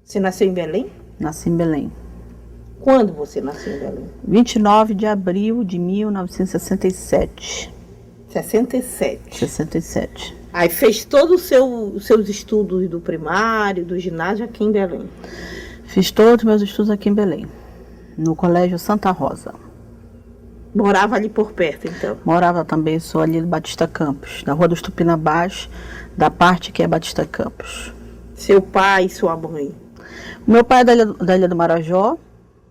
Você nasceu em Belém? Nasci em Belém. Quando você nasceu em Belém? 29 de abril de 1967. 67. 67. Aí fez todos os seus estudos do primário, do ginásio aqui em Belém. Fiz todos os meus estudos aqui em Belém, no Colégio Santa Rosa. Morava ali por perto, então? Morava também, sou ali do Batista Campos, na Rua dos Tupinambás, da parte que é Batista Campos. Seu pai e sua mãe? O meu pai é da Ilha do Marajó,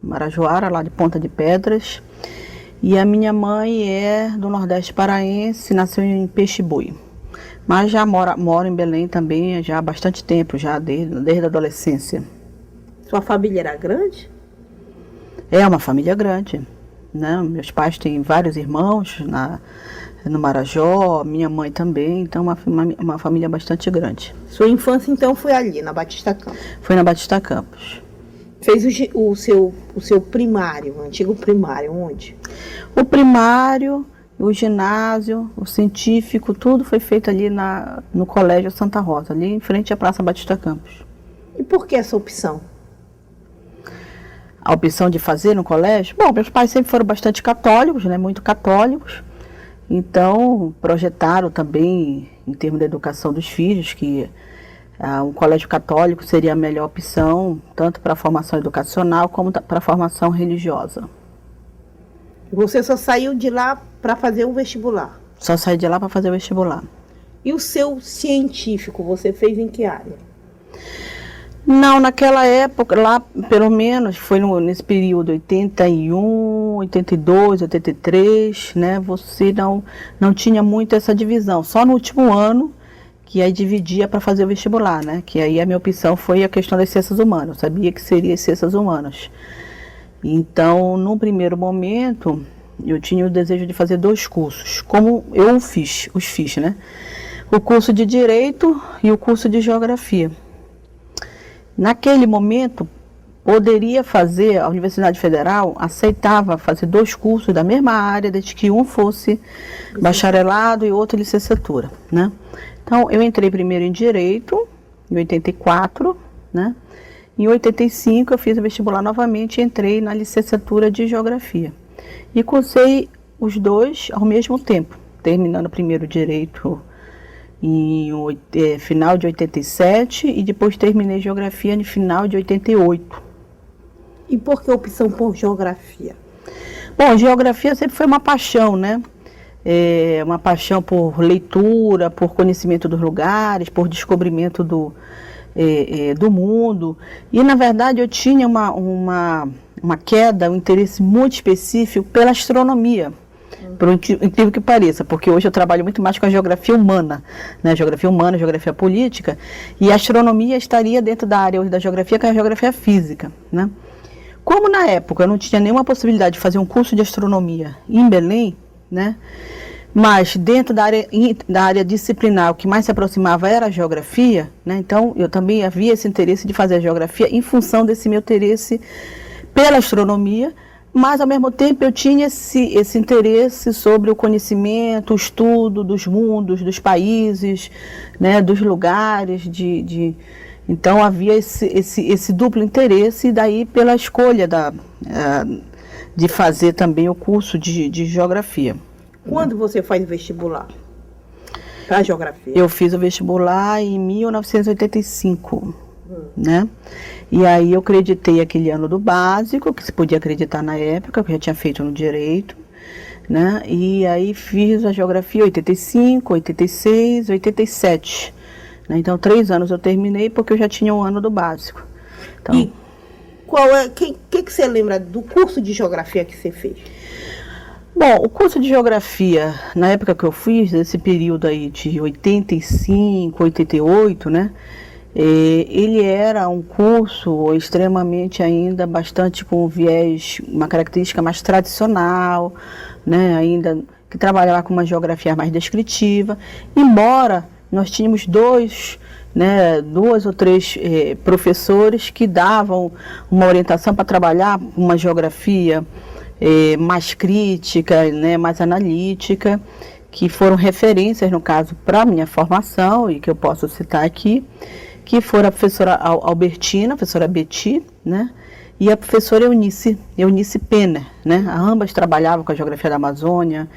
Marajoara, lá de Ponta de Pedras. E a minha mãe é do Nordeste paraense, nasceu em Peixe-Boi. Mas já mora em Belém também já há bastante tempo, já desde a adolescência. Sua família era grande? É uma família grande, né? Meus pais têm vários irmãos no Marajó, minha mãe também, então uma família bastante grande. Sua infância então foi ali, na Batista Campos? Foi na Batista Campos. Fez o seu primário, o antigo primário, onde? O primário, o ginásio, o científico, tudo foi feito ali no Colégio Santa Rosa, ali em frente à Praça Batista Campos. E por que essa opção? A opção de fazer no colégio? Bom, meus pais sempre foram bastante católicos, né? Muito católicos. Então, projetaram também, em termos da educação dos filhos, que um colégio católico seria a melhor opção, tanto para a formação educacional como para a formação religiosa. Você só saiu de lá para fazer o vestibular? Só saí de lá para fazer o vestibular. E o seu científico, você fez em que área? Não, naquela época, lá pelo menos, foi nesse período 81, 82, 83, né? Você não tinha muito essa divisão. Só no último ano que aí dividia para fazer o vestibular, né? Que aí a minha opção foi a questão das ciências humanas. Eu sabia que seria as ciências humanas. Então, num primeiro momento, eu tinha o desejo de fazer 2 cursos, como eu os fiz, né? O curso de Direito e o curso de Geografia. Naquele momento, poderia fazer, a Universidade Federal aceitava fazer 2 cursos da mesma área, desde que um fosse bacharelado e outro licenciatura, né? Então, eu entrei primeiro em Direito, em 84, né? Em 85, eu fiz o vestibular novamente e entrei na licenciatura de Geografia. E cursei os 2 ao mesmo tempo, terminando primeiro Direito em final de 87 e depois terminei Geografia no final de 88. E por que a opção por Geografia? Bom, Geografia sempre foi uma paixão, né? Uma paixão por leitura, por conhecimento dos lugares, por descobrimento do mundo. E, na verdade, eu tinha uma queda, um interesse muito específico pela astronomia. Por incrível que pareça, porque hoje eu trabalho muito mais com a geografia humana, né? Geografia humana, geografia política, e a astronomia estaria dentro da área hoje da geografia, que é a geografia física, né? Como na época eu não tinha nenhuma possibilidade de fazer um curso de astronomia em Belém, né? Mas dentro da área disciplinar, o que mais se aproximava era a geografia, né? Então eu também havia esse interesse de fazer a geografia em função desse meu interesse pela astronomia, mas ao mesmo tempo eu tinha esse interesse sobre o conhecimento, o estudo dos mundos, dos países, né, dos lugares, então havia esse duplo interesse, e daí pela escolha de fazer também o curso de Geografia. Quando você faz vestibular para Geografia? Eu fiz o vestibular em 1985. Né? E aí eu acreditei aquele ano do básico, que se podia acreditar na época, que eu já tinha feito no Direito, né? E aí fiz a Geografia 85, 86, 87. Né? Então 3 anos eu terminei porque eu já tinha um ano do básico. Então, e que você lembra do curso de Geografia que você fez? Bom, o curso de Geografia, na época que eu fiz, nesse período aí de 85, 88, né? Ele era um curso extremamente ainda bastante com viés, uma característica mais tradicional, né, ainda que trabalhava com uma geografia mais descritiva, embora nós tínhamos 2 ou 3 professores que davam uma orientação para trabalhar uma geografia mais crítica, né, mais analítica, que foram referências, no caso, para a minha formação, e que eu posso citar aqui, que foram a professora Albertina, a professora Betty, né? E a professora Eunice Penner, né? Ambas trabalhavam com a geografia da Amazônia,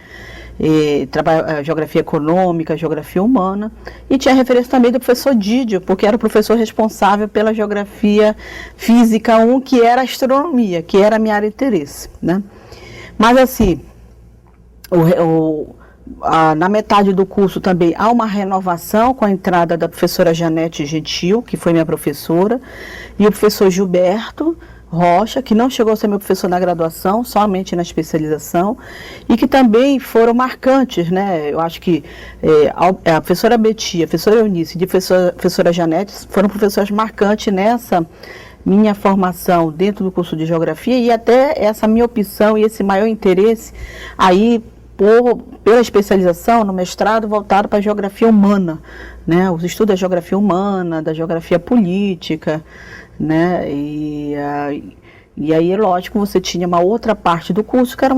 geografia econômica, geografia humana, e tinha referência também do professor Didio, porque era o professor responsável pela geografia física 1, que era astronomia, que era a minha área de interesse, né? Mas assim, na metade do curso também há uma renovação com a entrada da professora Janete Gentil, que foi minha professora, e o professor Gilberto Rocha, que não chegou a ser meu professor na graduação, somente na especialização, e que também foram marcantes, né? Eu acho que a professora Betty, a professora Eunice e a professora Janete foram professoras marcantes nessa minha formação dentro do curso de Geografia, e até essa minha opção e esse maior interesse aí pela especialização no mestrado voltado para a geografia humana, né? Os estudos da geografia humana, da geografia política, né? E aí, lógico, você tinha uma outra parte do curso, que era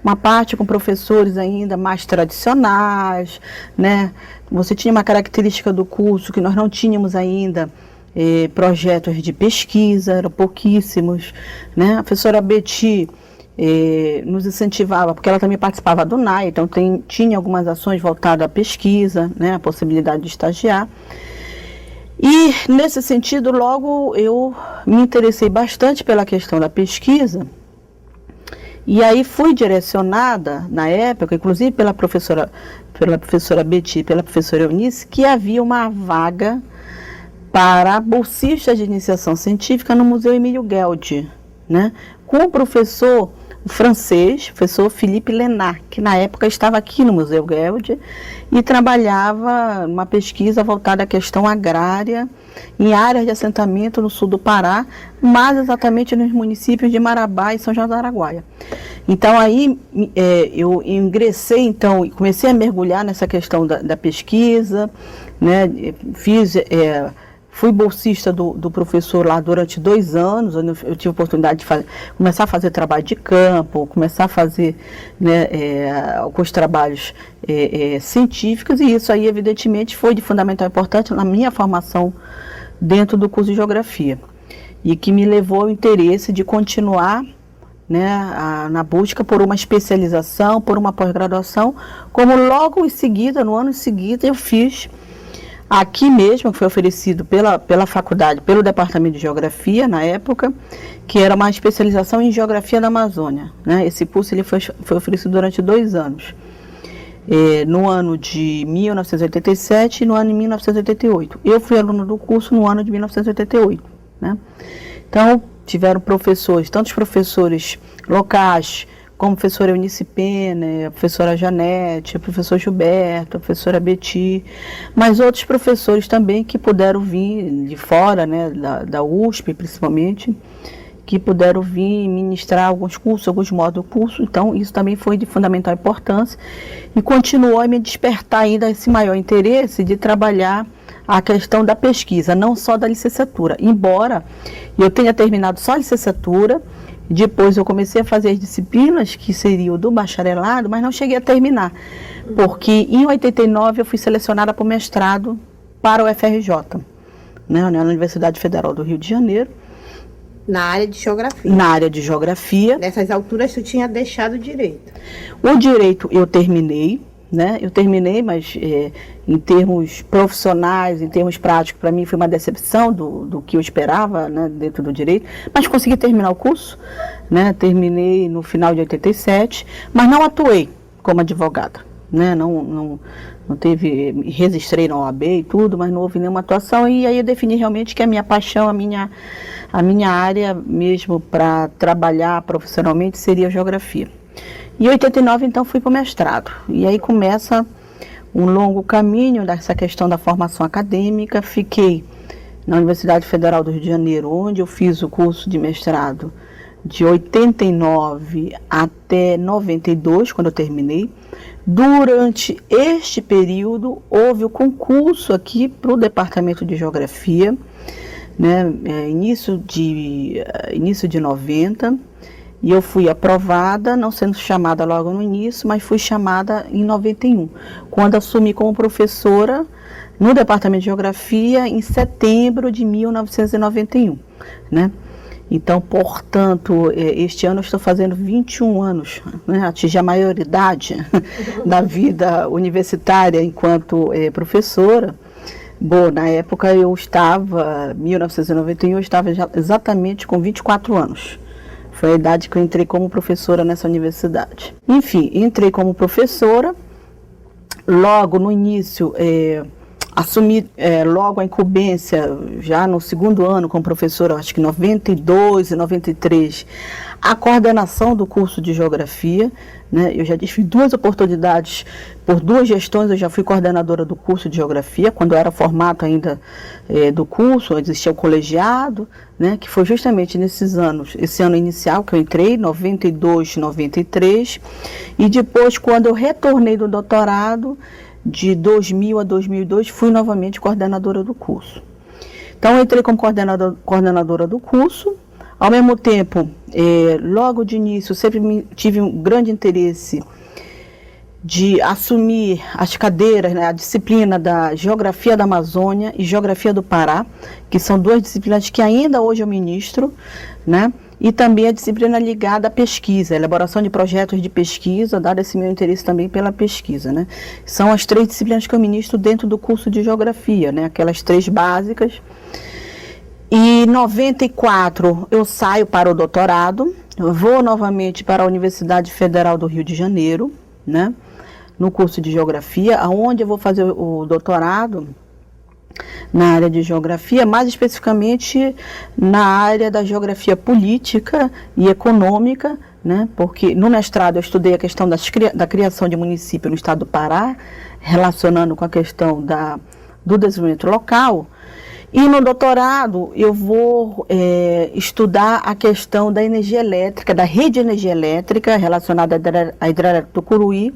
uma parte com professores ainda mais tradicionais, né? Você tinha uma característica do curso que nós não tínhamos ainda, projetos de pesquisa, eram pouquíssimos, né? A professora Betty nos incentivava, porque ela também participava do NAE, então tinha algumas ações voltadas à pesquisa, né? A possibilidade de estagiar. E, nesse sentido, logo eu me interessei bastante pela questão da pesquisa, e aí fui direcionada, na época, inclusive pela professora Betty e pela professora Eunice, que havia uma vaga para bolsista de iniciação científica no Museu Emílio Gueldi, né? Com o professor francês, professor Philippe Lenard, que na época estava aqui no Museu Gueldi e trabalhava numa pesquisa voltada à questão agrária em áreas de assentamento no sul do Pará, mais exatamente nos municípios de Marabá e São João do Araguaia. Então aí eu ingressei, então, e comecei a mergulhar nessa questão da pesquisa, né? Fui bolsista do professor lá durante 2 anos, onde eu tive a oportunidade de começar a fazer trabalho de campo, começar a fazer, né, alguns trabalhos científicos, e isso aí, evidentemente, foi de fundamental importância na minha formação dentro do curso de Geografia, e que me levou ao interesse de continuar, né, na busca por uma especialização, por uma pós-graduação, como logo em seguida, no ano em seguida, eu fiz aqui mesmo, que foi oferecido pela faculdade, pelo departamento de Geografia, na época, que era uma especialização em Geografia da Amazônia, né? Esse curso ele foi oferecido durante 2 anos, no ano de 1987 e no ano de 1988. Eu fui aluna do curso no ano de 1988, né? Então, tiveram professores, tantos professores locais, como a professora Eunice Penner, a professora Janete, o professor Gilberto, a professora Betty, mas outros professores também que puderam vir de fora, né, da USP principalmente, que puderam vir ministrar alguns cursos, alguns módulos do curso. Então isso também foi de fundamental importância e continuou a me despertar ainda esse maior interesse de trabalhar a questão da pesquisa, não só da licenciatura, embora eu tenha terminado só a licenciatura. Depois eu comecei a fazer as disciplinas, que seria o do bacharelado, mas não cheguei a terminar, porque em 89 eu fui selecionada para o mestrado para o FRJ, né, na Universidade Federal do Rio de Janeiro. Na área de Geografia? Na área de Geografia. Nessas alturas tu tinha deixado o direito? O direito eu terminei, né? Eu terminei, mas em termos profissionais, em termos práticos, para mim foi uma decepção do que eu esperava, né, dentro do direito, mas consegui terminar o curso, né? Terminei no final de 87, mas não atuei como advogada, né? Não teve, registrei na OAB e tudo, mas não houve nenhuma atuação, e aí eu defini realmente que a minha paixão, a minha área mesmo para trabalhar profissionalmente seria a geografia. Em 89, então, fui para o mestrado. E aí começa um longo caminho dessa questão da formação acadêmica. Fiquei na Universidade Federal do Rio de Janeiro, onde eu fiz o curso de mestrado de 89 até 92, quando eu terminei. Durante este período, houve o concurso aqui para o Departamento de Geografia, né, início de 90, e eu fui aprovada, não sendo chamada logo no início, mas fui chamada em 91, quando assumi como professora no Departamento de Geografia em setembro de 1991, né? Então, portanto, este ano eu estou fazendo 21 anos, né? Atingi a maioridade da vida universitária enquanto professora. Bom, na época eu estava, 1991, eu estava exatamente com 24 anos. Foi a idade que eu entrei como professora nessa universidade. Enfim, entrei como professora, logo no início, assumi logo a incumbência, já no segundo ano como professora, acho que 92 e 93, a coordenação do curso de Geografia, né? Eu já tive 2 oportunidades, por 2 gestões eu já fui coordenadora do curso de Geografia, quando era formato ainda do curso, existia o colegiado, né? Que foi justamente nesses anos, esse ano inicial que eu entrei, 92, 93, e depois quando eu retornei do doutorado, de 2000 a 2002, fui novamente coordenadora do curso. Então, eu entrei como coordenadora do curso. Ao mesmo tempo, logo de início, sempre tive um grande interesse de assumir as cadeiras, né, a disciplina da Geografia da Amazônia e Geografia do Pará, que são 2 disciplinas que ainda hoje eu ministro, né? E também a disciplina ligada à pesquisa, a elaboração de projetos de pesquisa, dado esse meu interesse também pela pesquisa, né? São as 3 disciplinas que eu ministro dentro do curso de Geografia, né? Aquelas 3 básicas. E em 94 eu saio para o doutorado, vou novamente para a Universidade Federal do Rio de Janeiro, né? No curso de Geografia, onde eu vou fazer o doutorado na área de geografia, mais especificamente na área da geografia política e econômica, né? Porque no mestrado eu estudei a questão da criação de município no estado do Pará, relacionando com a questão do desenvolvimento local. E no doutorado eu vou estudar a questão da energia elétrica, da rede de energia elétrica relacionada à hidrelétrica do Curuí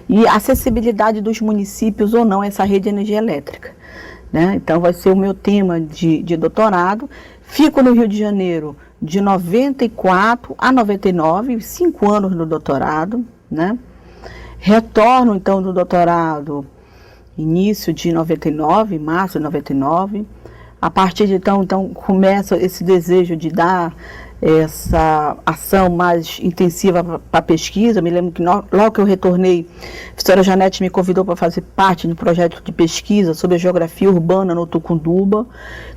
e a acessibilidade dos municípios ou não a essa rede de energia elétrica, né? Então vai ser o meu tema de doutorado. Fico no Rio de Janeiro de 94 a 99, 5 anos no doutorado, né? Retorno então do doutorado início de 99, março de 99. A partir de então começa esse desejo de dar essa ação mais intensiva para a pesquisa. Eu me lembro que logo que eu retornei, a professora Janete me convidou para fazer parte de um projeto de pesquisa sobre a geografia urbana no Tucunduba.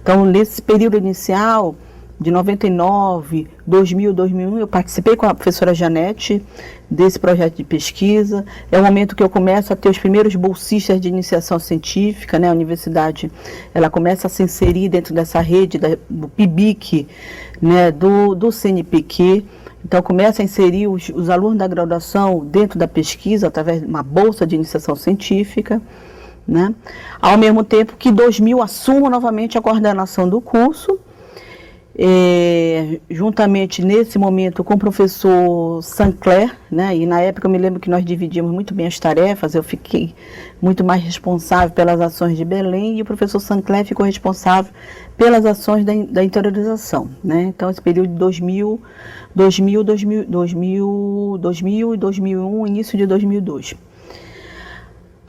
Então, nesse período inicial, de 99, 2000, 2001, eu participei com a professora Janete desse projeto de pesquisa. É o momento que eu começo a ter os primeiros bolsistas de iniciação científica, né? A universidade, ela começa a se inserir dentro dessa rede do PIBIC, né? Do CNPq. Então, começa a inserir os alunos da graduação dentro da pesquisa, através de uma bolsa de iniciação científica, né? Ao mesmo tempo que em 2000 assumo novamente a coordenação do curso, juntamente nesse momento com o professor Sancler, né? E na época eu me lembro que nós dividimos muito bem as tarefas, eu fiquei muito mais responsável pelas ações de Belém e o professor Sancler ficou responsável pelas ações da interiorização, né? Então esse período de 2000 e 2001, início de 2002.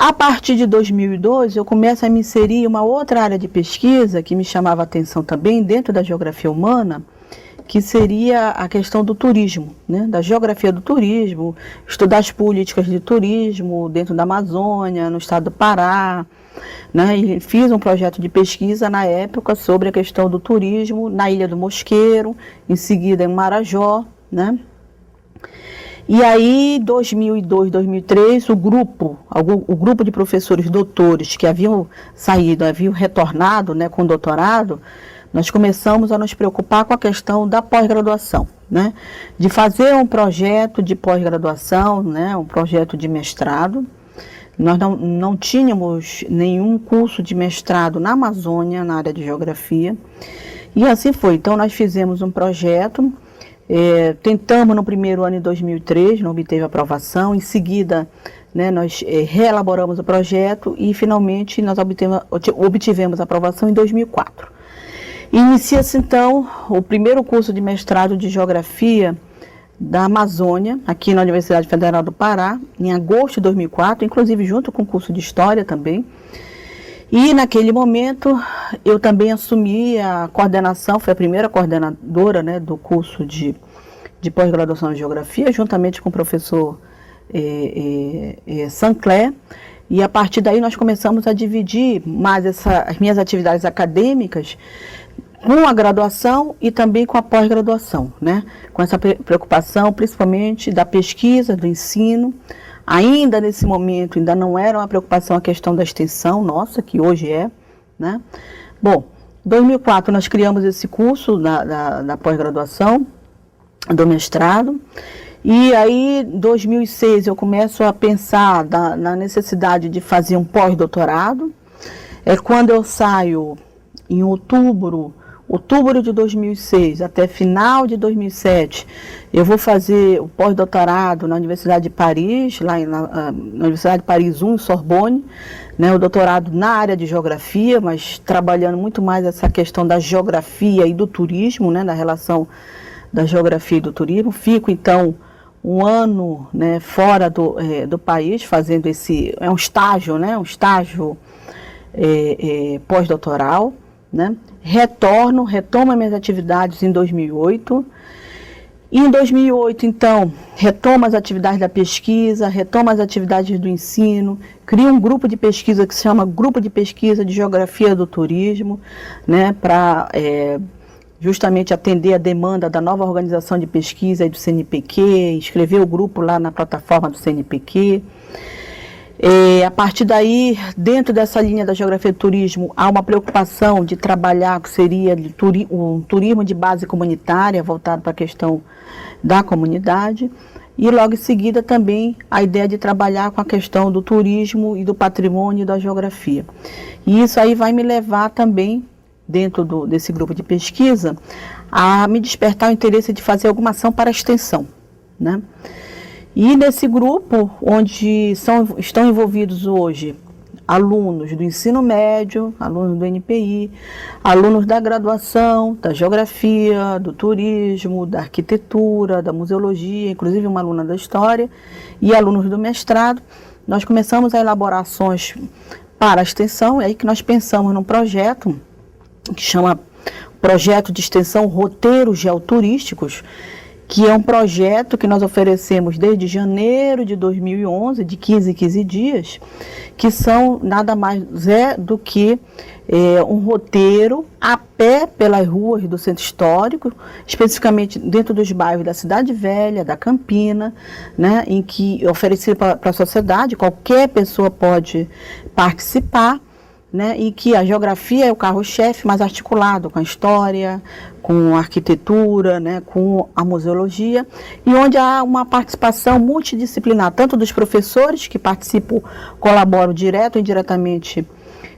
A partir de 2002, eu começo a me inserir em uma outra área de pesquisa que me chamava a atenção também, dentro da geografia humana, que seria a questão do turismo, né? Da geografia do turismo, estudar as políticas de turismo dentro da Amazônia, no estado do Pará, né? E fiz um projeto de pesquisa na época sobre a questão do turismo na Ilha do Mosqueiro, em seguida em Marajó, né? E aí, 2002, 2003, o grupo de professores doutores que haviam retornado, né, com o doutorado, nós começamos a nos preocupar com a questão da pós-graduação, né, de fazer um projeto de pós-graduação, né, um projeto de mestrado. Nós não tínhamos nenhum curso de mestrado na Amazônia, na área de geografia, e assim foi. Então, nós fizemos um projeto. Tentamos no primeiro ano, em 2003, não obteve aprovação. Em seguida, né, nós reelaboramos o projeto e finalmente nós obtivemos aprovação em 2004. Inicia-se então o primeiro curso de mestrado de Geografia da Amazônia, aqui na Universidade Federal do Pará, em agosto de 2004, inclusive junto com o curso de História também. E naquele momento eu também assumi a coordenação, fui a primeira coordenadora, né, do curso de pós-graduação em Geografia, juntamente com o professor Sancler, e a partir daí nós começamos a dividir mais as minhas atividades acadêmicas com a graduação e também com a pós-graduação, né? Com essa preocupação principalmente da pesquisa, do ensino. Ainda nesse momento, ainda não era uma preocupação a questão da extensão nossa, que hoje é, né? Bom, em 2004 nós criamos esse curso da pós-graduação, do mestrado, e aí em 2006 eu começo a pensar na necessidade de fazer um pós-doutorado. É quando eu saio em outubro de 2006 até final de 2007, eu vou fazer o pós-doutorado na Universidade de Paris, na Universidade de Paris 1, Sorbonne, né, o doutorado na área de geografia, mas trabalhando muito mais essa questão da geografia e do turismo, né, da relação da geografia e do turismo. Fico, então, um ano, né, fora do país, fazendo um estágio, né, pós-doutoral, né? Retomo as minhas atividades em 2008. E em 2008, então, retomo as atividades da pesquisa, retomo as atividades do ensino, crio um grupo de pesquisa que se chama Grupo de Pesquisa de Geografia do Turismo, né, para justamente atender a demanda da nova organização de pesquisa e do CNPq, escrever o grupo lá na plataforma do CNPq. A partir daí, dentro dessa linha da geografia do turismo, há uma preocupação de trabalhar, que seria um turismo de base comunitária, voltado para a questão da comunidade, e logo em seguida também a ideia de trabalhar com a questão do turismo e do patrimônio e da geografia. E isso aí vai me levar também, dentro desse grupo de pesquisa, a me despertar o interesse de fazer alguma ação para a extensão, né? E nesse grupo, onde estão envolvidos hoje alunos do ensino médio, alunos do NPI, alunos da graduação, da geografia, do turismo, da arquitetura, da museologia, inclusive uma aluna da história, e alunos do mestrado, nós começamos a elaborar ações para a extensão. É aí que nós pensamos num projeto que chama Projeto de Extensão Roteiros Geoturísticos, que é um projeto que nós oferecemos desde janeiro de 2011, de 15 em 15 dias, que são nada mais do que um roteiro a pé pelas ruas do centro histórico, especificamente dentro dos bairros da Cidade Velha, da Campina, né, em que é oferecido para a sociedade, qualquer pessoa pode participar, né, e que a geografia é o carro-chefe, mas articulado com a história, com a arquitetura, né, com a museologia, e onde há uma participação multidisciplinar, tanto dos professores que participam, colaboram direto ou indiretamente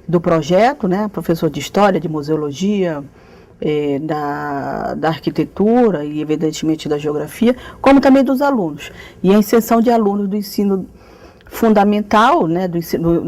do projeto, né, professor de história, de museologia, da arquitetura e evidentemente da geografia, como também dos alunos. E a inserção de alunos do ensino fundamental, né, do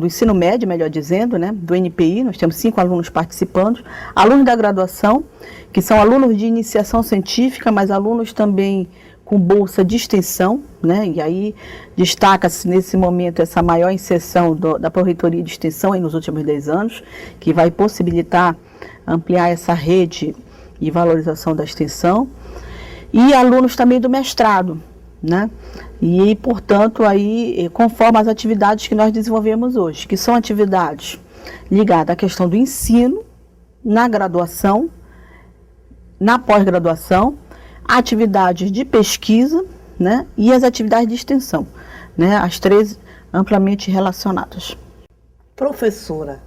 ensino médio, melhor dizendo, né, do NPI, nós temos 5 alunos participando, alunos da graduação, que são alunos de iniciação científica, mas alunos também com bolsa de extensão, né, e aí destaca-se nesse momento essa maior inserção da Pró-Reitoria de Extensão aí nos últimos 10 anos, que vai possibilitar ampliar essa rede e valorização da extensão, e alunos também do mestrado, né? E, portanto, aí, conforme as atividades que nós desenvolvemos hoje, que são atividades ligadas à questão do ensino, na graduação, na pós-graduação, atividades de pesquisa, né, e as atividades de extensão, né, as 3 amplamente relacionadas. Professora,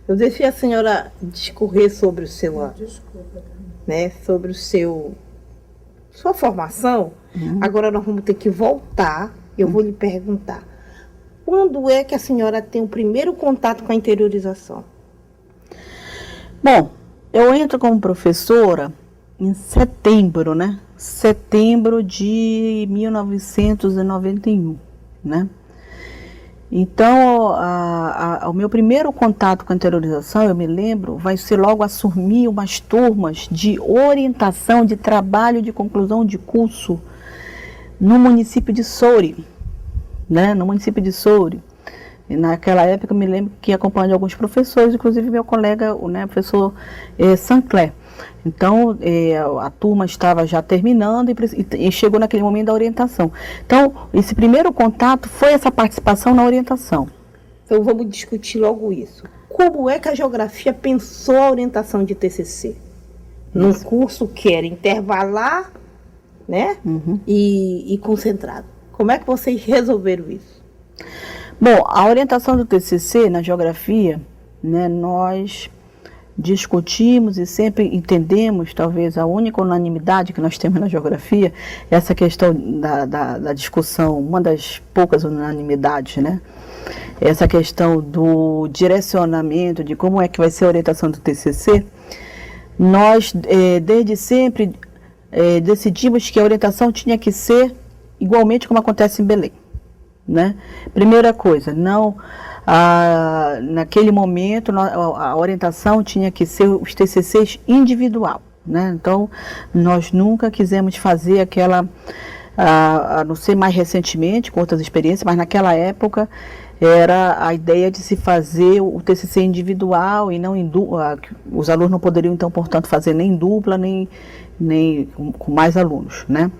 eu deixei a senhora discorrer sobre o seu, né, sobre sua formação. Agora nós vamos ter que voltar. Eu vou lhe perguntar, quando é que a senhora tem o primeiro contato com a interiorização? Bom, eu entro como professora em setembro, né? Setembro de 1991, né? Então, o meu primeiro contato com a interiorização, eu me lembro, vai ser logo assumir umas turmas de orientação de trabalho de conclusão de curso no município de Soure, né? No município de Soure, E naquela época eu me lembro que acompanhando alguns professores, inclusive meu colega, o professor Sancler. Então, a turma estava já terminando e chegou naquele momento da orientação. Então, esse primeiro contato foi essa participação na orientação. Então, vamos discutir logo isso. Como é que a geografia pensou a orientação de TCC? Num curso que era intervalar, né? E concentrado. Como é que vocês resolveram isso? Bom, a orientação do TCC na geografia, né, nós discutimos e sempre entendemos, talvez a única unanimidade que nós temos na geografia, essa questão da discussão, uma das poucas unanimidades, né? Essa questão do direcionamento, de como é que vai ser a orientação do TCC, nós desde sempre decidimos que a orientação tinha que ser igualmente como acontece em Belém, né? Primeira coisa, naquele momento a orientação tinha que ser os TCCs individual, né? Então nós nunca quisemos fazer aquela, a não ser mais recentemente com outras experiências, mas naquela época era a ideia de se fazer o TCC individual e não em dupla. Os alunos não poderiam então, portanto, fazer nem em dupla nem com mais alunos, né?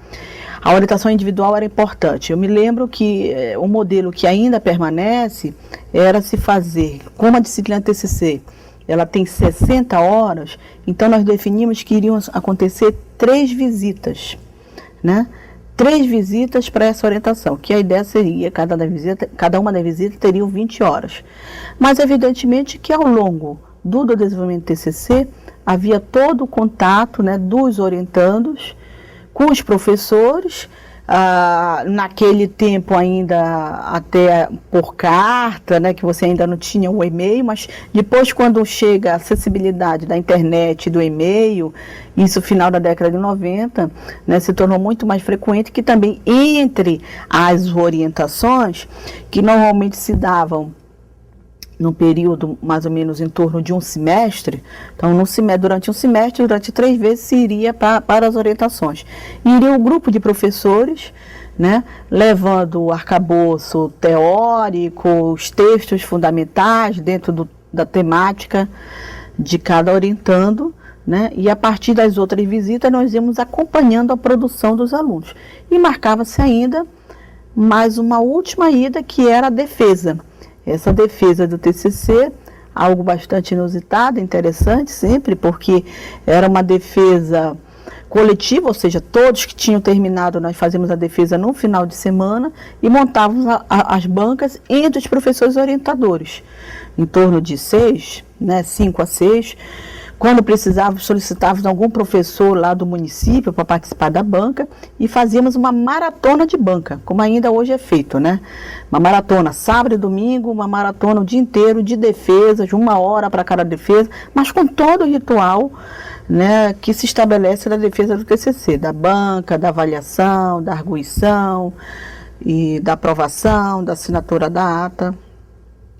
A orientação individual era importante. Eu me lembro que o modelo que ainda permanece era se fazer, como a disciplina TCC, ela tem 60 horas, então nós definimos que iriam acontecer 3 visitas, né? 3 visitas para essa orientação, que a ideia seria, cada uma das visitas teriam 20 horas. Mas evidentemente que ao longo do desenvolvimento do TCC, havia todo o contato, né, dos orientandos com os professores, naquele tempo ainda até por carta, né, que você ainda não tinha o e-mail, mas depois quando chega a acessibilidade da internet e do e-mail, isso final da década de 90, né, se tornou muito mais frequente, que também entre as orientações, que normalmente se davam num período mais ou menos em torno de um semestre, então durante um semestre, durante 3 vezes se iria para as orientações. Iria um grupo de professores, né, levando o arcabouço teórico, os textos fundamentais dentro da temática de cada orientando, né, e a partir das outras visitas nós íamos acompanhando a produção dos alunos. E marcava-se ainda mais uma última ida, que era a defesa. Essa defesa do TCC, algo bastante inusitado, interessante sempre, porque era uma defesa coletiva, ou seja, todos que tinham terminado, nós fazíamos a defesa no final de semana e montávamos as bancas entre os professores orientadores, em torno de 6, né, 5 a 6. Quando precisávamos, solicitávamos algum professor lá do município para participar da banca e fazíamos uma maratona de banca, como ainda hoje é feito, né? Uma maratona sábado e domingo, uma maratona o dia inteiro de defesas, 1 hora para cada defesa, mas com todo o ritual, né, que se estabelece na defesa do TCC, da banca, da avaliação, da arguição e da aprovação, da assinatura da ata,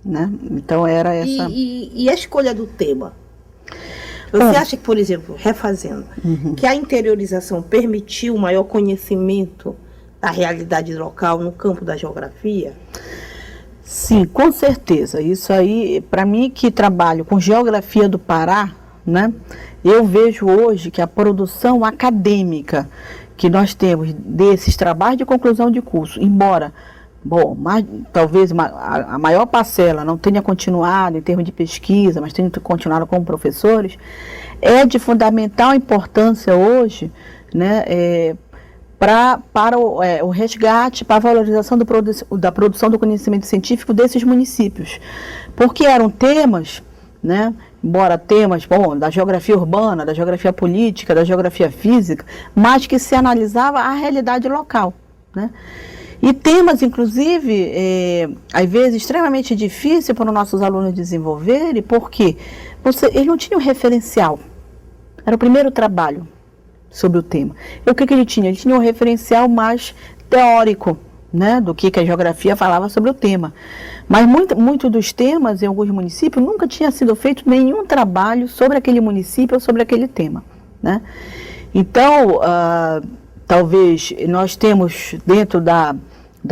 né? Então era essa... E a escolha do tema? Você acha que, por exemplo, refazendo, que a interiorização permitiu maior conhecimento da realidade local no campo da geografia? Sim, com certeza. Isso aí, para mim que trabalho com geografia do Pará, né, eu vejo hoje que a produção acadêmica que nós temos desses trabalhos de conclusão de curso, embora... Bom, mas talvez a maior parcela não tenha continuado em termos de pesquisa, mas tenha continuado como professores, é de fundamental importância hoje, né, para o resgate, para a valorização da produção do conhecimento científico desses municípios. Porque eram temas, né, embora temas, bom, da geografia urbana, da geografia política, da geografia física, mas que se analisava a realidade local, né? E temas, inclusive, às vezes, extremamente difíceis para os nossos alunos desenvolverem, porque eles não tinham referencial. Era o primeiro trabalho sobre o tema. E o que ele tinha? Ele tinha um referencial mais teórico, né, do que a geografia falava sobre o tema. Mas muito dos temas, em alguns municípios, nunca tinha sido feito nenhum trabalho sobre aquele município ou sobre aquele tema, né? Então, talvez nós temos dentro da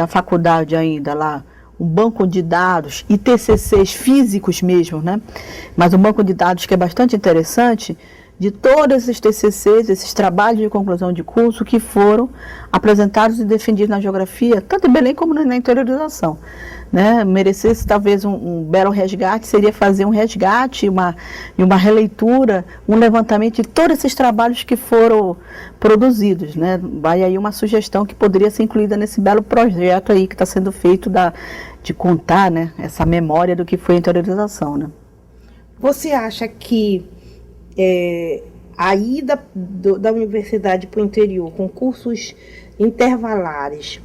faculdade ainda lá um banco de dados e TCCs físicos mesmo, né? Mas um banco de dados que é bastante interessante, de todos esses TCCs, esses trabalhos de conclusão de curso que foram apresentados e defendidos na geografia, tanto em Belém como na interiorização. Né? Merecesse talvez um belo resgate, seria fazer um resgate, uma releitura, um levantamento de todos esses trabalhos que foram produzidos. Né? Vai aí uma sugestão que poderia ser incluída nesse belo projeto aí que está sendo feito de contar, né, essa memória do que foi a interiorização. Né? Você acha que a ida da universidade para o interior, com cursos intervalares,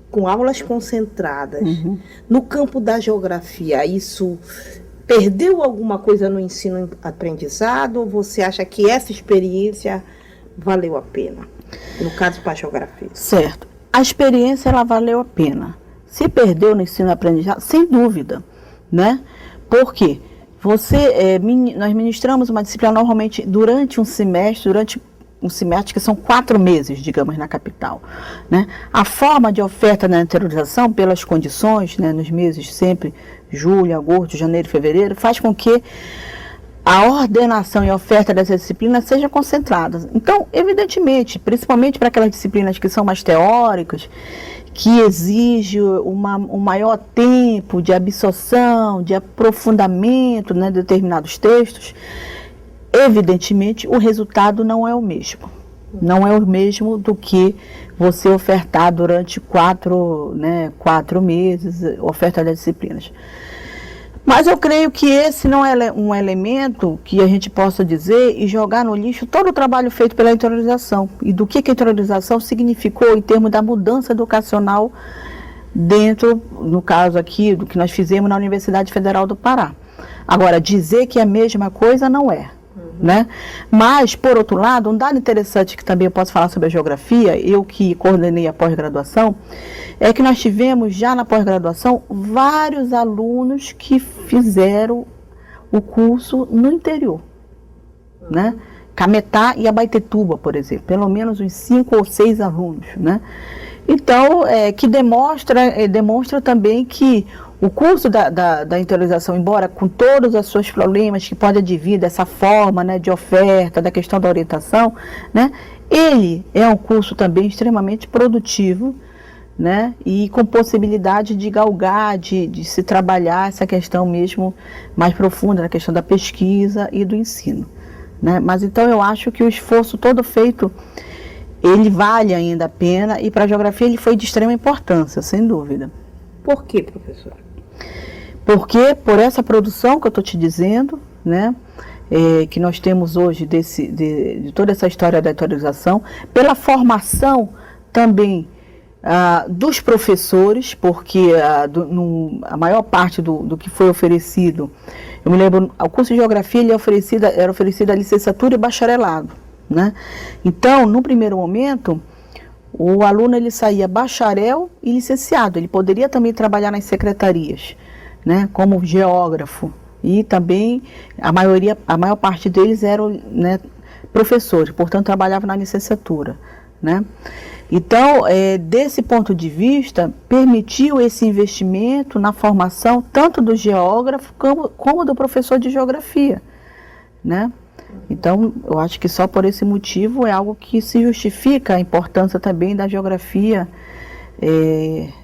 com aulas concentradas, no campo da geografia, isso perdeu alguma coisa no ensino-aprendizado, ou você acha que essa experiência valeu a pena, no caso para a geografia? Certo. A experiência, ela valeu a pena. Se perdeu no ensino-aprendizado, sem dúvida, né? Por quê? Nós ministramos uma disciplina normalmente durante um semestre que são 4 meses, digamos, na capital. Né? A forma de oferta na interiorização, pelas condições, né, nos meses sempre, julho, agosto, janeiro, fevereiro, faz com que a ordenação e oferta dessas disciplinas seja concentrada. Então, evidentemente, principalmente para aquelas disciplinas que são mais teóricas, que exige um maior tempo de absorção, de aprofundamento, né, de determinados textos, evidentemente o resultado não é o mesmo. Não é o mesmo do que você ofertar durante 4 meses, oferta das disciplinas. Mas eu creio que esse não é um elemento que a gente possa dizer e jogar no lixo todo o trabalho feito pela interiorização. E do que a interiorização significou em termos da mudança educacional dentro, no caso aqui, do que nós fizemos na Universidade Federal do Pará. Agora, dizer que é a mesma coisa não é. Né? Mas, por outro lado, um dado interessante que também eu posso falar sobre a geografia, eu que coordenei a pós-graduação, é que nós tivemos já na pós-graduação vários alunos que fizeram o curso no interior, né? Cametá e Abaetetuba, por exemplo, pelo menos uns 5 ou 6 alunos, né? Então, que demonstra também que o curso da interiorização, embora com todos os seus problemas que podem advir dessa forma, né, de oferta, da questão da orientação, né, ele é um curso também extremamente produtivo, né, e com possibilidade de galgar, de se trabalhar essa questão mesmo mais profunda, na questão da pesquisa e do ensino. Né? Mas então eu acho que o esforço todo feito, ele vale ainda a pena, e para a geografia ele foi de extrema importância, sem dúvida. Por quê, professora? Porque por essa produção que eu estou te dizendo, né, que nós temos hoje de toda essa história da interiorização, pela formação também dos professores, porque a maior parte do que foi oferecido, eu me lembro, o curso de geografia era oferecido a licenciatura e bacharelado. Né? Então, no primeiro momento, o aluno ele saía bacharel e licenciado, ele poderia também trabalhar nas secretarias, né, como geógrafo, e também a maior parte deles eram, né, professores, portanto trabalhavam na licenciatura. Né? Então, desse ponto de vista, permitiu esse investimento na formação tanto do geógrafo como do professor de geografia. Né? Então, eu acho que só por esse motivo é algo que se justifica a importância também da geografia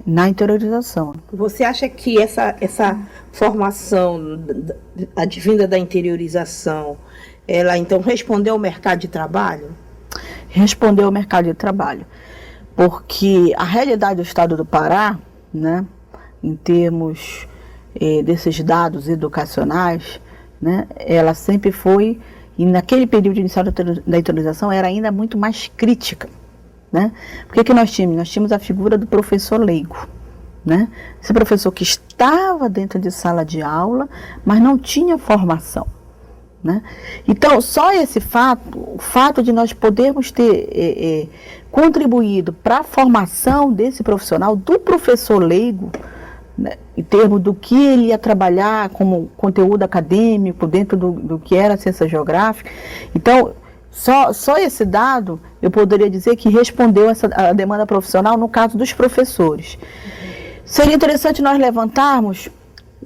na interiorização. Você acha que essa formação advinda da interiorização, ela então respondeu ao mercado de trabalho? Respondeu ao mercado de trabalho, porque a realidade do estado do Pará, né, em termos desses dados educacionais, né, ela sempre foi, e naquele período inicial da interiorização era ainda muito mais crítica. Né? Porque que nós tínhamos? Nós tínhamos a figura do professor leigo. Né? Esse professor que estava dentro de sala de aula, mas não tinha formação. Né? Então, só esse fato, o fato de nós podermos ter contribuído para a formação desse profissional, do professor leigo, né, em termos do que ele ia trabalhar como conteúdo acadêmico dentro do que era a ciência geográfica. Então, só esse dado, eu poderia dizer que respondeu a demanda profissional no caso dos professores. Seria interessante nós levantarmos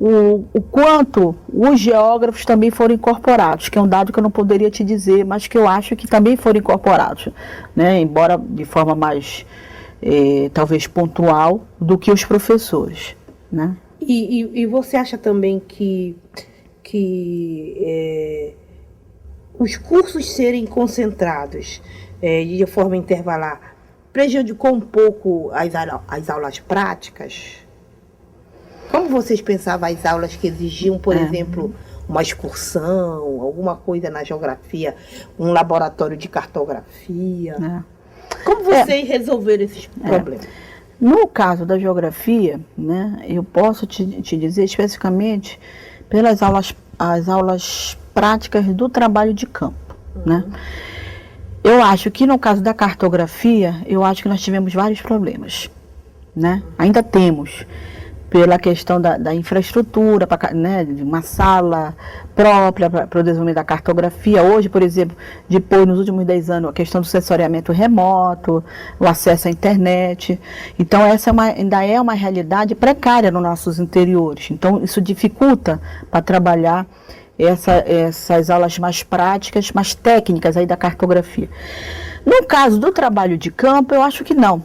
o quanto os geógrafos também foram incorporados, que é um dado que eu não poderia te dizer, mas que eu acho que também foram incorporados, né? Embora de forma mais, talvez, pontual do que os professores, né? E você acha também que os cursos serem concentrados de forma intervalar prejudicou um pouco as aulas práticas? Como vocês pensavam as aulas que exigiam, por exemplo, uma excursão, alguma coisa na geografia, um laboratório de cartografia? Como vocês resolveram esses problemas? No caso da geografia, né, eu posso te dizer especificamente pelas aulas práticas do trabalho de campo, né? Eu acho que no caso da cartografia, eu acho que nós tivemos vários problemas, né? Ainda temos, pela questão da infraestrutura, né, de uma sala própria para o desenvolvimento da cartografia. Hoje, por exemplo, depois, nos últimos 10 anos, a questão do sensoriamento remoto, o acesso à internet. Então, essa ainda é uma realidade precária nos nossos interiores. Então, isso dificulta para trabalhar essas aulas mais práticas, mais técnicas aí da cartografia. No caso do trabalho de campo, eu acho que não,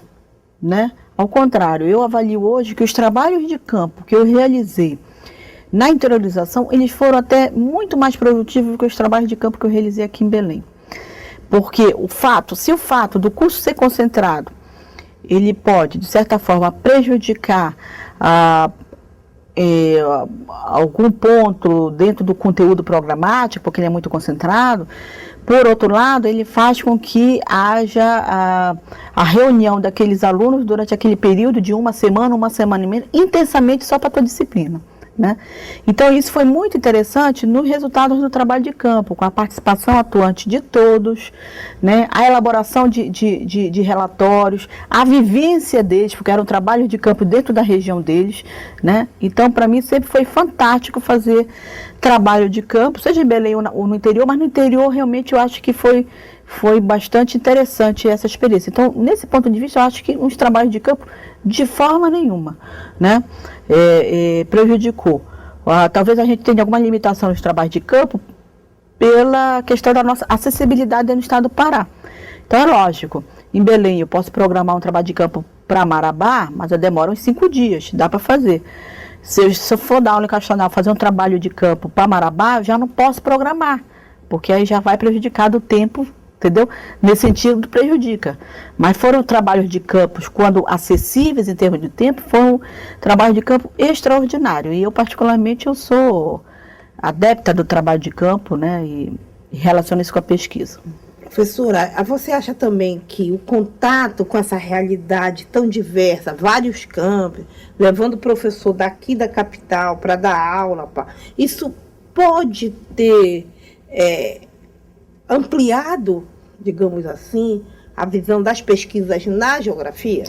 né? Ao contrário, eu avalio hoje que os trabalhos de campo que eu realizei na interiorização, eles foram até muito mais produtivos do que os trabalhos de campo que eu realizei aqui em Belém. Porque se o fato do curso ser concentrado, ele pode, de certa forma, prejudicar algum ponto dentro do conteúdo programático, porque ele é muito concentrado. Por outro lado, ele faz com que haja a reunião daqueles alunos durante aquele período de uma semana e meia, intensamente só para a tua disciplina, né? Então, isso foi muito interessante nos resultados do trabalho de campo, com a participação atuante de todos, né? A elaboração de relatórios, a vivência deles, porque era um trabalho de campo dentro da região deles, né? Então, para mim, sempre foi fantástico fazer trabalho de campo, seja em Belém ou no interior, mas no interior realmente eu acho que foi bastante interessante essa experiência. Então, nesse ponto de vista, eu acho que os trabalhos de campo, de forma nenhuma, né, prejudicou. Talvez a gente tenha alguma limitação nos trabalhos de campo pela questão da nossa acessibilidade no estado do Pará. Então, é lógico, em Belém eu posso programar um trabalho de campo para Marabá, mas eu demoro uns 5 dias, dá para fazer. Se eu for dar aula em Castanhal, fazer um trabalho de campo para Marabá, eu já não posso programar, porque aí já vai prejudicar do tempo, entendeu? Nesse sentido, prejudica. Mas foram trabalhos de campos, quando acessíveis em termos de tempo, foram trabalhos de campo extraordinários. E eu, particularmente, eu sou adepta do trabalho de campo, né? E relaciono isso com a pesquisa. Professora, você acha também que o contato com essa realidade tão diversa, vários campos, levando o professor daqui da capital para dar aula, isso pode ter ampliado, digamos assim, a visão das pesquisas na geografia?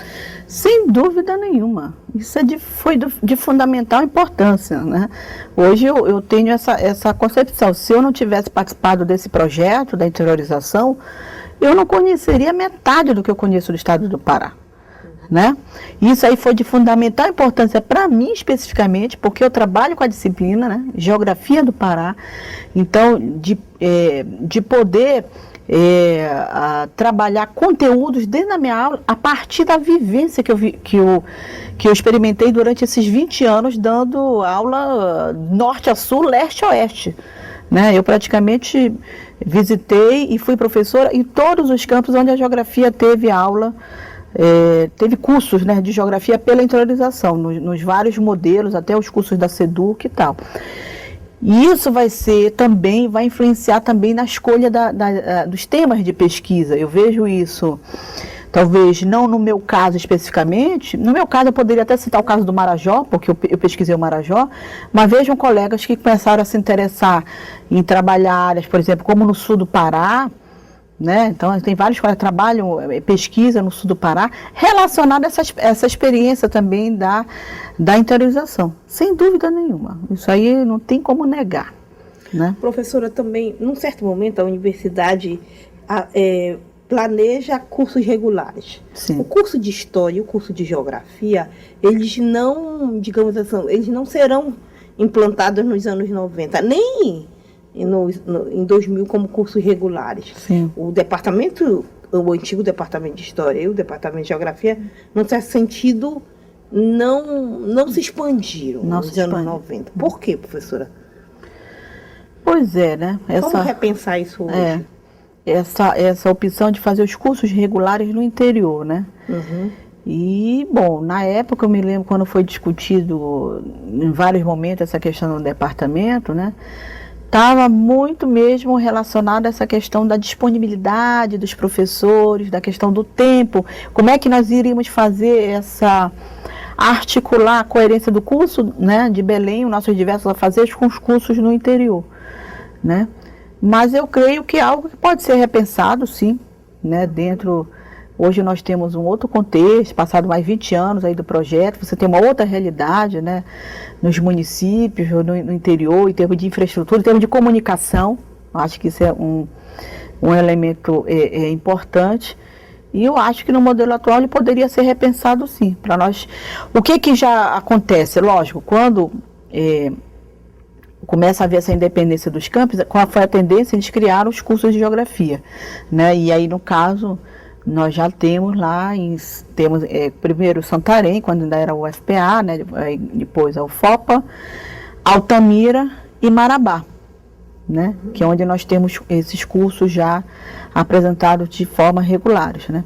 Sem dúvida nenhuma. Isso foi de fundamental importância, né? Hoje eu tenho essa concepção. Se eu não tivesse participado desse projeto da interiorização, eu não conheceria metade do que eu conheço do estado do Pará, né? Isso aí foi de fundamental importância para mim especificamente, porque eu trabalho com a disciplina, né, Geografia do Pará. Então, de poder trabalhar conteúdos dentro da minha aula a partir da vivência que eu experimentei durante esses 20 anos dando aula norte a sul, leste a oeste, né? Eu praticamente visitei e fui professora em todos os campos onde a geografia teve aula, teve cursos, né, de geografia pela interiorização, nos vários modelos, até os cursos da SEDUC e tal. E isso vai influenciar também na escolha dos temas de pesquisa. Eu vejo isso, talvez não no meu caso especificamente. No meu caso, eu poderia até citar o caso do Marajó, porque eu pesquisei o Marajó, mas vejam colegas que começaram a se interessar em trabalhar áreas, por exemplo, como no sul do Pará, né? Então, tem vários colegas que trabalham pesquisa no sul do Pará, relacionada a essa experiência também da interiorização. Sem dúvida nenhuma. Isso aí não tem como negar, né? Professora, também, num certo momento, a universidade planeja cursos regulares. Sim. O curso de História e o curso de Geografia, eles não, digamos assim, eles não serão implantados nos anos 90, nem em 2000 como cursos regulares. Sim. O antigo Departamento de História e o Departamento de Geografia, num certo sentido, não se expandiram nos anos 90. Por quê, professora? Pois é, né? Como repensar isso hoje? Essa opção de fazer os cursos regulares no interior, né? Uhum. E, bom, na época eu me lembro quando foi discutido em vários momentos essa questão do departamento, né? Estava muito mesmo relacionado a essa questão da disponibilidade dos professores, da questão do tempo, como é que nós iríamos fazer articular a coerência do curso, né, de Belém, os nossos diversos afazeres, com os cursos no interior, né? Mas eu creio que é algo que pode ser repensado, sim, né, hoje nós temos um outro contexto, passado mais 20 anos aí do projeto, você tem uma outra realidade, né, nos municípios, no interior, em termos de infraestrutura, em termos de comunicação, acho que isso é um elemento importante, e eu acho que no modelo atual ele poderia ser repensado, sim, para nós. O que já acontece? Lógico, quando começa a haver essa independência dos campos, qual foi a tendência? Eles criaram os cursos de geografia, né? E aí, no caso, nós já temos lá, primeiro Santarém, quando ainda era o UFPA, né? Depois a UFOPA, Altamira e Marabá, né? Que é onde nós temos esses cursos já apresentados de forma regulares, né?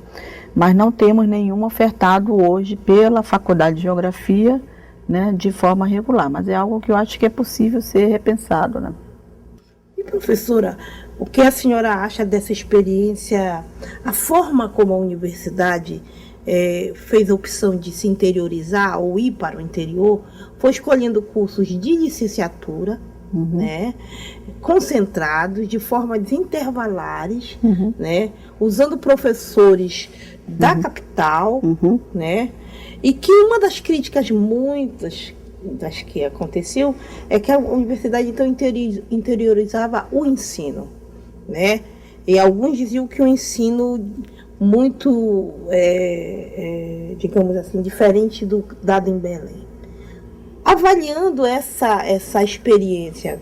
Mas não temos nenhum ofertado hoje pela Faculdade de Geografia, né, de forma regular, mas é algo que eu acho que é possível ser repensado, né? E professora, o que a senhora acha dessa experiência, a forma como a universidade fez a opção de se interiorizar ou ir para o interior, foi escolhendo cursos de licenciatura, né, concentrados, de formas intervalares, né, usando professores da capital, né, e que uma das críticas muitas das que aconteceu é que a universidade então interiorizava o ensino, né, e alguns diziam que o ensino muito, digamos assim, diferente do dado em Belém. Avaliando essa experiência,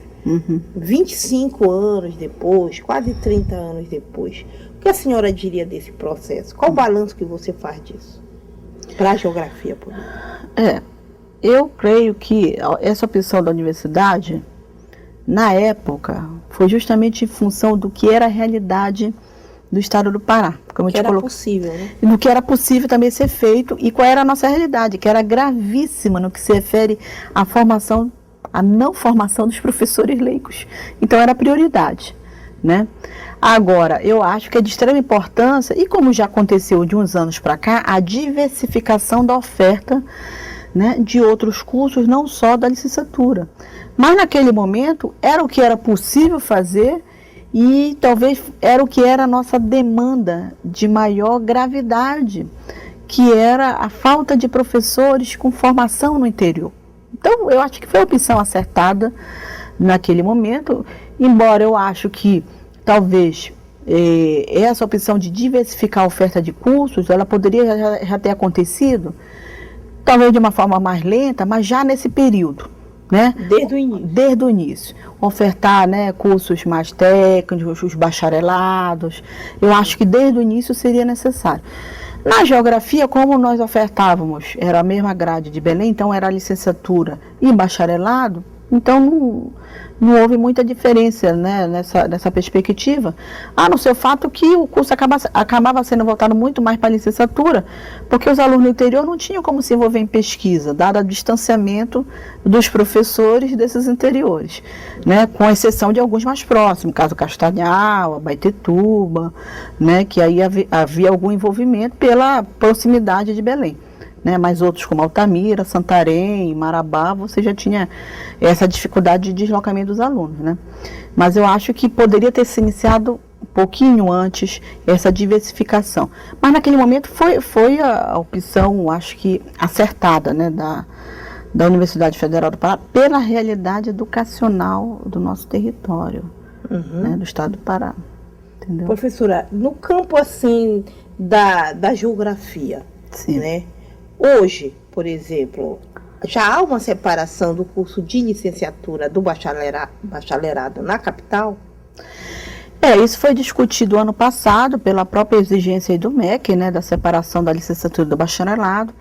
25 anos depois, quase 30 anos depois, o que a senhora diria desse processo? Qual o balanço que você faz disso? Para a geografia, por exemplo. Eu creio que essa opção da universidade, na época, foi justamente em função do que era a realidade do estado do Pará. Como que era possível, né? No que era possível também ser feito e qual era a nossa realidade, que era gravíssima no que se refere à formação, à não formação dos professores leigos. Então era prioridade, né? Agora, eu acho que é de extrema importância, e como já aconteceu de uns anos para cá, a diversificação da oferta, né, de outros cursos, não só da licenciatura. Mas naquele momento era o que era possível fazer e talvez era o que era a nossa demanda de maior gravidade, que era a falta de professores com formação no interior. Então, eu acho que foi a opção acertada naquele momento, embora eu acho que talvez essa opção de diversificar a oferta de cursos, ela poderia já ter acontecido, talvez de uma forma mais lenta, mas já nesse período, né? Desde o início. Ofertar, né, cursos mais técnicos, os bacharelados, eu acho que desde o início seria necessário. Na geografia, como nós ofertávamos, era a mesma grade de Belém, então era a licenciatura e bacharelado, então não houve muita diferença, né, nessa perspectiva, a não ser o fato que o curso acabava sendo voltado muito mais para a licenciatura, porque os alunos do interior não tinham como se envolver em pesquisa, dado o distanciamento dos professores desses interiores, né, com exceção de alguns mais próximos, caso Castanhal, Abaetetuba, né, que aí havia algum envolvimento pela proximidade de Belém. Né, mas outros como Altamira, Santarém, Marabá, você já tinha essa dificuldade de deslocamento dos alunos, né? Mas eu acho que poderia ter se iniciado um pouquinho antes essa diversificação. Mas naquele momento foi a opção, acho que acertada, né, da Universidade Federal do Pará, pela realidade educacional do nosso território, né, do estado do Pará. entendeu? Professora, no campo assim da geografia, Sim. né? Hoje, por exemplo, já há uma separação do curso de licenciatura do bacharelado na capital? Isso foi discutido ano passado pela própria exigência aí do MEC, né, da separação da licenciatura do bacharelado.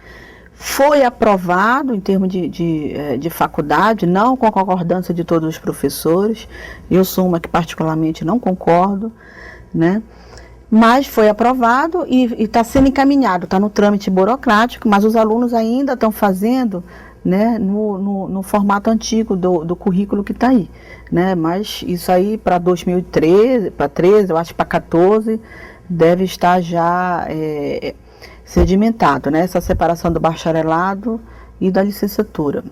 Foi aprovado em termos de faculdade, não com a concordância de todos os professores. Eu sou uma que particularmente não concordo, né? Mas foi aprovado e está sendo encaminhado, está no trâmite burocrático, mas os alunos ainda estão fazendo, né, no formato antigo do currículo que está aí, né? Mas isso aí para 2013, para 13, eu acho que para 14, deve estar já sedimentado, né? Essa separação do bacharelado e da licenciatura.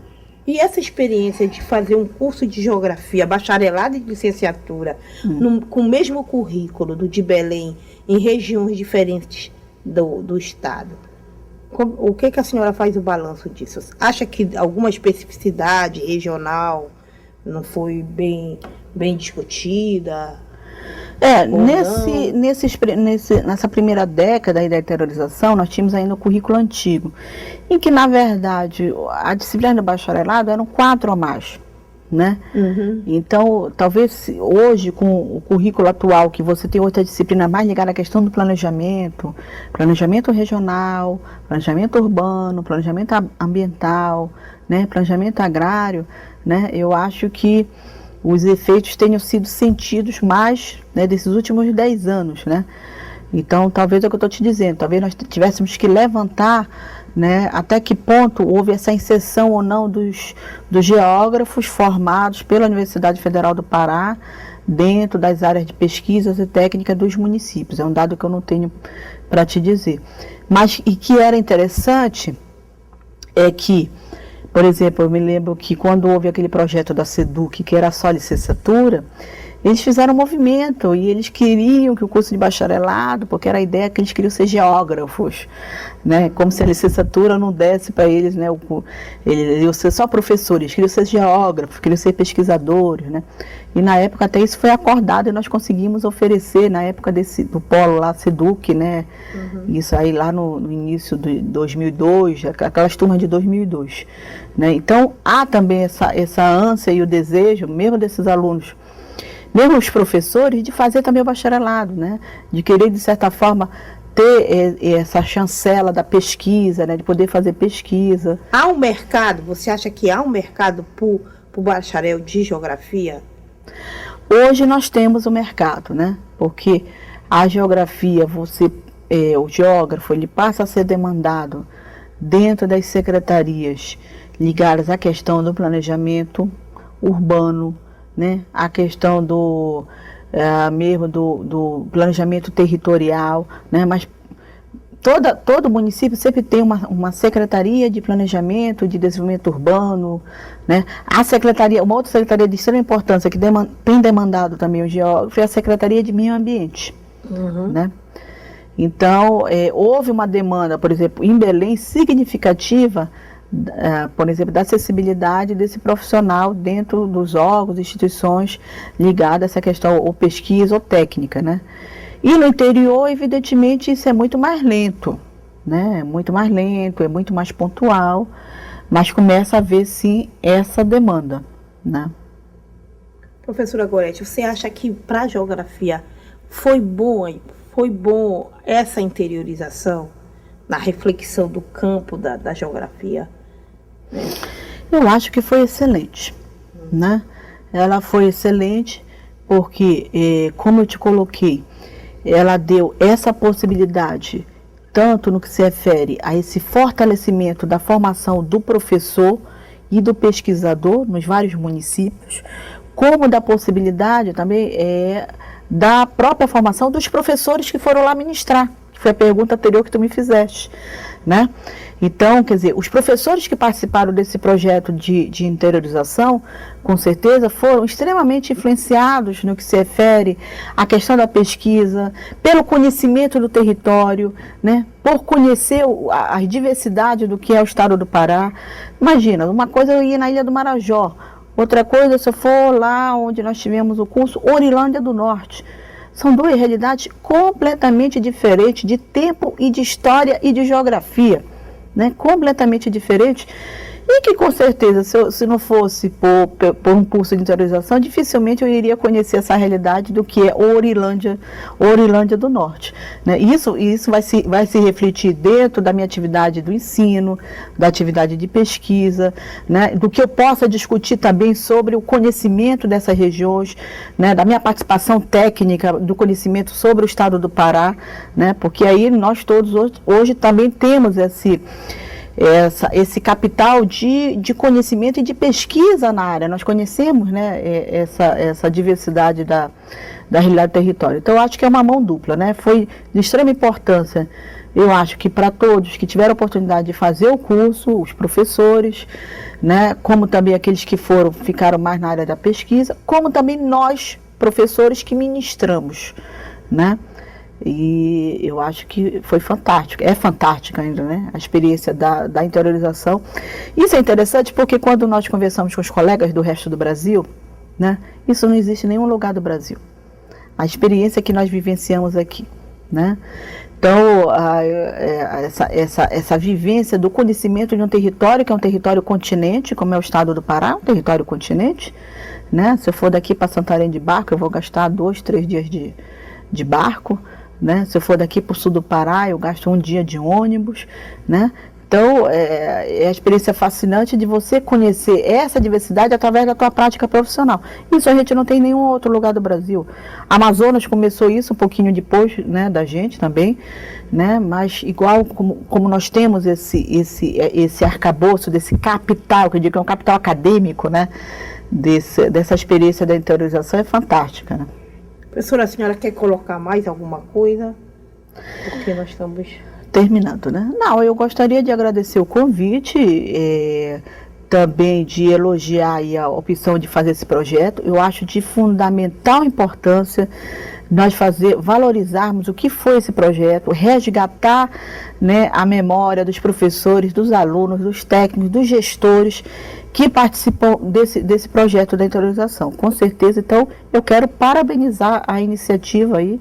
E essa experiência de fazer um curso de geografia, bacharelado e licenciatura, com o mesmo currículo do de Belém, em regiões diferentes do estado, o que a senhora faz o balanço disso? Acha que alguma especificidade regional não foi bem discutida? Nessa primeira década aí da interiorização, nós tínhamos ainda o currículo antigo, em que, na verdade, a disciplina do bacharelado eram 4 ou mais, né? Uhum. Então, talvez hoje, com o currículo atual, que você tem outra disciplina mais ligada à questão do planejamento regional, planejamento urbano, planejamento ambiental, né, planejamento agrário, né, eu acho que os efeitos tenham sido sentidos mais, né, desses últimos 10 anos, né? Então, talvez é o que eu estou te dizendo, talvez nós tivéssemos que levantar, né, até que ponto houve essa inserção ou não dos geógrafos formados pela Universidade Federal do Pará dentro das áreas de pesquisas e técnica dos municípios. É um dado que eu não tenho para te dizer. Mas, e que era interessante, é que, por exemplo, eu me lembro que quando houve aquele projeto da SEDUC, que era só licenciatura, eles fizeram um movimento e eles queriam que o curso de bacharelado, porque era a ideia que eles queriam ser geógrafos, né? Como se a licenciatura não desse para eles, né? Eles iam ser só professores, queriam ser geógrafos, queriam ser pesquisadores, né? E na época até isso foi acordado e nós conseguimos oferecer, na época do polo lá, SEDUC, né? Uhum. Isso aí lá no início de 2002, aquelas turmas de 2002, né? Então há também essa ânsia e o desejo, mesmo desses alunos, mesmo os professores, de fazer também o bacharelado, né? De querer, de certa forma, ter essa chancela da pesquisa, né? De poder fazer pesquisa. Há um mercado, você acha que há um mercado para o bacharel de geografia? Hoje nós temos o mercado, né? Porque a geografia, o geógrafo, ele passa a ser demandado dentro das secretarias ligadas à questão do planejamento urbano, né? A questão do planejamento territorial, né? Mas todo município sempre tem uma secretaria de planejamento, de desenvolvimento urbano, né? Uma outra secretaria de extrema importância que tem demandado também o geógrafo é a Secretaria de Meio Ambiente, uhum, né? Então, houve uma demanda, por exemplo, em Belém, significativa, por exemplo, da acessibilidade desse profissional dentro dos órgãos, instituições ligadas a essa questão ou pesquisa ou técnica, né? E no interior, evidentemente, isso é muito mais lento, né? É muito mais lento, é muito mais pontual, mas começa a haver, sim, essa demanda, né? Professora Gorete, você acha que para a geografia foi bom essa interiorização na reflexão do campo da geografia? Eu acho que foi excelente, né? Ela foi excelente porque, como eu te coloquei, ela deu essa possibilidade, tanto no que se refere a esse fortalecimento da formação do professor e do pesquisador nos vários municípios, como da possibilidade também da própria formação dos professores que foram lá ministrar, que foi a pergunta anterior que tu me fizeste, né? Então, quer dizer, os professores que participaram desse projeto de interiorização, com certeza, foram extremamente influenciados no que se refere à questão da pesquisa, pelo conhecimento do território, né? Por conhecer a diversidade do que é o estado do Pará. Imagina, uma coisa eu ia na Ilha do Marajó, outra coisa se eu for lá onde nós tivemos o curso Orilândia do Norte. São duas realidades completamente diferentes de tempo e de história e de geografia, né? Completamente diferentes. E que, com certeza, se não fosse por um curso de interiorização, dificilmente eu iria conhecer essa realidade do que é Ourilândia do Norte, né? Isso vai se refletir dentro da minha atividade do ensino, da atividade de pesquisa, né? Do que eu possa discutir também sobre o conhecimento dessas regiões, né? Da minha participação técnica, do conhecimento sobre o estado do Pará, né? Porque aí nós todos hoje também temos esse capital de conhecimento e de pesquisa na área. Nós conhecemos, né, essa diversidade da realidade do território. Então, eu acho que é uma mão dupla, né? Foi de extrema importância, eu acho que para todos que tiveram a oportunidade de fazer o curso, os professores, né, como também aqueles que ficaram mais na área da pesquisa, como também nós, professores, que ministramos, né? E eu acho que foi fantástico, é fantástica ainda, né, a experiência da interiorização. Isso é interessante porque quando nós conversamos com os colegas do resto do Brasil, né, isso não existe em nenhum lugar do Brasil. A experiência que nós vivenciamos aqui, né? Então, essa vivência do conhecimento de um território, que é um território continente, como é o estado do Pará, um território continente, né? Se eu for daqui para Santarém de barco, eu vou gastar 2, 3 dias de barco, né? Se eu for daqui para o sul do Pará, eu gasto 1 dia de ônibus, né? Então, é a experiência fascinante de você conhecer essa diversidade através da tua prática profissional. Isso a gente não tem em nenhum outro lugar do Brasil. Amazonas começou isso um pouquinho depois, né, da gente também, né? Mas igual como nós temos esse arcabouço, desse capital, que eu digo que é um capital acadêmico, né? Dessa experiência da interiorização, é fantástica, né? Professora, a senhora quer colocar mais alguma coisa? Porque nós estamos terminando, né? Não, eu gostaria de agradecer o convite, também de elogiar aí a opção de fazer esse projeto. Eu acho de fundamental importância nós valorizarmos o que foi esse projeto, resgatar, né, a memória dos professores, dos alunos, dos técnicos, dos gestores que participam desse projeto da interiorização. Com certeza, então, eu quero parabenizar a iniciativa aí,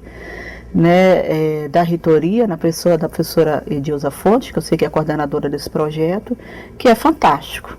né, da reitoria, na pessoa da professora Edilza Fontes, que eu sei que é a coordenadora desse projeto, que é fantástico.